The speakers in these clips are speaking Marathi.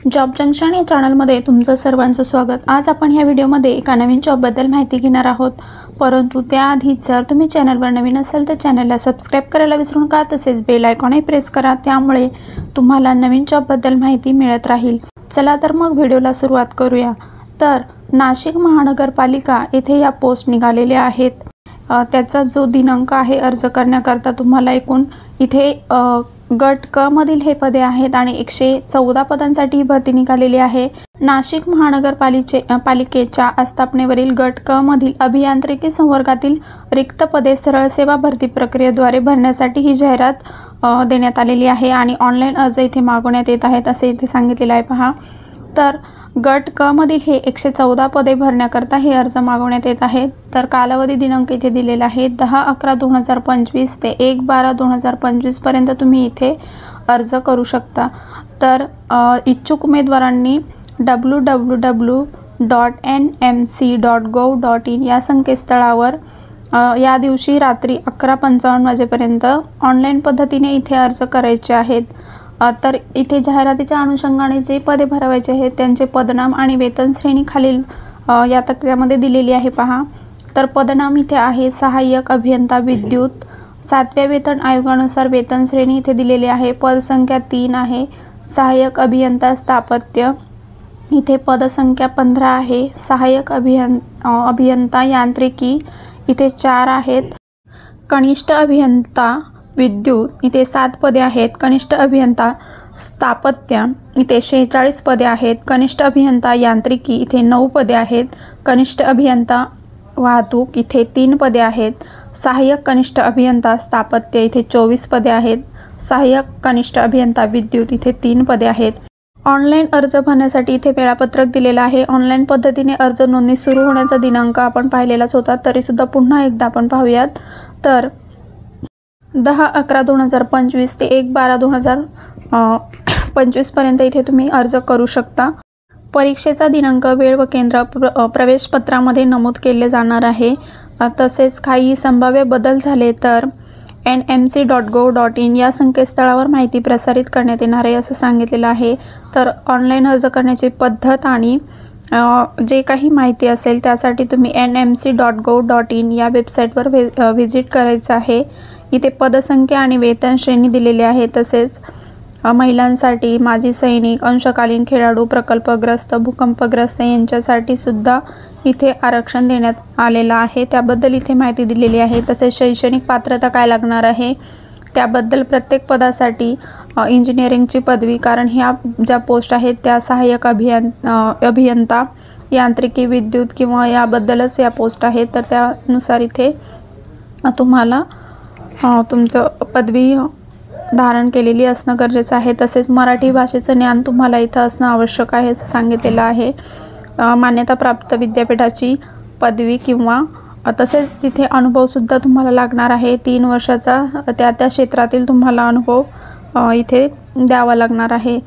जॉब जंक्शन या चॅनलमध्ये तुमचं सर्वांचं स्वागत। आज आपण ह्या व्हिडिओमध्ये एका नवीन जॉबबद्दल माहिती घेणार आहोत। परंतु त्याआधी जर तुम्ही चॅनलवर नवीन असाल तर चॅनलला सबस्क्राइब करायला विसरू नका, तसेच बेल आयकॉनही प्रेस करा, त्यामुळे तुम्हाला नवीन जॉबबद्दल माहिती मिळत राहील। चला तर मग व्हिडिओला सुरुवात करूया। तर नाशिक महानगरपालिका येथे या पोस्ट निघालेल्या आहेत। त्याचा जो दिनांक आहे अर्ज करण्याकरता तुम्हाला एकूण इथे गट क मधील हे पदे आहेत आणि 114 पदांसाठी भरती निघालेली आहे। नाशिक महानगरपालिकेच्या आस्थापनेवरील गट क मधील अभियांत्रिकी संवर्गातील रिक्त पदे सरळ सेवा भरती प्रक्रियेद्वारे भरण्यासाठी ही जाहिरात देण्यात आलेली आहे आणि ऑनलाईन अर्ज इथे मागवण्यात येत आहेत असे इथे सांगितलेले आहे। पहा, तर गट क मधील हे 114 पदे भरण्याकरता हे अर्ज मागवण्यात येत आहेत। तर कालावधी दिनांक इथे दिलेला आहे 10/11/2025 ते 1/12/2025 पर्यंत तुम्ही इथे अर्ज करू शकता। तर इच्छुक उमेदवारांनी www.nmc.gov.in या संकेतस्थळावर या दिवशी रात्री 11:55 वाजेपर्यंत ऑनलाईन पद्धतीने इथे अर्ज करायचे आहेत। तर इथे जाहिरातीच्या अनुषंगाने जे पदे भरायचे आहेत त्यांचे पदनाम आणि वेतन श्रेणी खालील या तक्त्यामध्ये दिलेली आहे। पहा, तर पदनाम इथे आहे सहाय्यक अभियंता विद्युत, 7व्या वेतन आयोगानुसार वेतन श्रेणी इथे दिलेली आहे। पदसंख्या 3 आहे। सहाय्यक अभियंता स्थापत्य इथे पदसंख्या 15 आहे। सहाय्यक अभियंता यांत्रिकी इथे 4 आहेत। कनिष्ठ अभियंता विद्युत इथे 7 पदे आहेत। कनिष्ठ अभियंता स्थापत्य इथे 46 पदे आहेत। कनिष्ठ अभियंता यांत्रिकी इथे 9 पदे आहेत। कनिष्ठ अभियंता वाहतूक इथे 3 पदे आहेत। सहाय्यक कनिष्ठ अभियंता स्थापत्य इथे 24 पदे आहेत। सहाय्यक कनिष्ठ अभियंता विद्युत इथे 3 पदे आहेत। ऑनलाईन अर्ज भरण्यासाठी इथे वेळापत्रक दिलेलं आहे। ऑनलाईन पद्धतीने अर्ज नोंदणी सुरू होण्याचा दिनांक आपण पाहिलेलाच होता, तरी सुद्धा पुन्हा एकदा आपण पाहूयात। तर 10/11/2025 ते 1/12/2025 पर्यंत इथे तुम्ही अर्ज करू शकता। परीक्षेचा दिनांक, वेळ व केंद्र प्रवेश पत्रामध्ये नमूद केले जाणार आहे। तसेच काही संभाव्य बदल झाले तर nmc.gov.in या संकेतस्थळावर माहिती प्रसारित करण्यात येणार आहे असं सांगितलेलं आहे। तर ऑनलाईन अर्ज करण्याची पद्धत आणि जे काही माहिती असेल त्यासाठी तुम्ही nmc.gov.in या वेबसाईटवर व्हिजिट करायचं आहे। इथे पदसंख्या आणि वेतन श्रेणी दिलेली आहे। तसेच महिलांसाठी, माजी सैनिक, अंशकालीन खेळाडू, प्रकल्पग्रस्त, भूकंपग्रस्त यांच्यासाठी सुद्धा इथे आरक्षण देण्यात आलेलं आहे, त्याबद्दल इथे माहिती दिलेली आहे। तसेच शैक्षणिक पात्रता काय लागणार आहे त्याबद्दल प्रत्येक पदासाठी इंजिनिअरिंगची पदवी, कारण ह्या ज्या पोस्ट आहेत त्या सहाय्यक अभियंता यांत्रिकी विद्युत किंवा याबद्दलच या पोस्ट आहेत। तर त्यानुसार इथे तुम्हाला तुमचं पदवी धारण केलेली असणं गरजेचं आहे। तसेच मराठी भाषेचं ज्ञान तुम्हाला इथं असणं आवश्यक आहे असं सांगितलेलं आहे। मान्यताप्राप्त विद्यापीठाची पदवी किंवा तसेच तिथे अनुभवसुद्धा तुम्हाला लागणार आहे। 3 वर्षाचा त्या क्षेत्रातील तुम्हाला अनुभव इथे द्यावा लागणार आहे।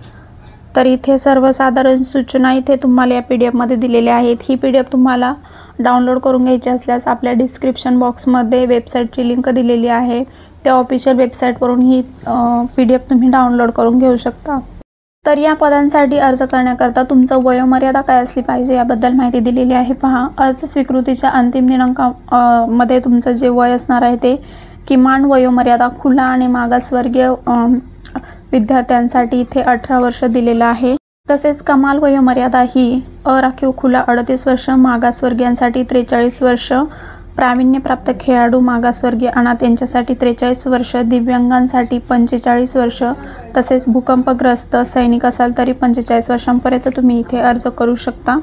तर इथे सर्वसाधारण सूचना इथे तुम्हाला या PDF मध्ये दिलेल्या आहेत। ही PDF तुम्हाला डाउनलोड करून घ्यायची असल्यास आपल्या डिस्क्रिप्शन बॉक्समध्ये वेबसाईटची लिंक दिलेली आहे, त्या ऑफिशियल वेबसाईटवरून ही PDF तुम्ही डाउनलोड करून घेऊ शकता। तर या पदांसाठी अर्ज करण्याकरता तुमचं वयोमर्यादा काय असली पाहिजे याबद्दल माहिती दिलेली आहे। पहा, अर्ज स्वीकृतीच्या अंतिम दिनांकामध्ये तुमचं जे वय असणार आहे ते किमान वयोमर्यादा खुला आणि मागासवर्गीय विद्यार्थ्यांसाठी इथे 18 वर्ष दिलेलं आहे। तसेच कमाल वयोमर्यादा ही अराखीव खुला 38 वर्ष, मागासवर्गीयांसाठी 43 वर्ष, प्रावीण्यप्राप्त खेळाडू, मागासवर्गीय, अनाथ यांच्यासाठी 43 वर्ष, दिव्यांगांसाठी 45 वर्ष, तसेच भूकंपग्रस्त सैनिक असाल तरी 45 वर्षांपर्यंत तुम्ही इथे अर्ज करू शकता।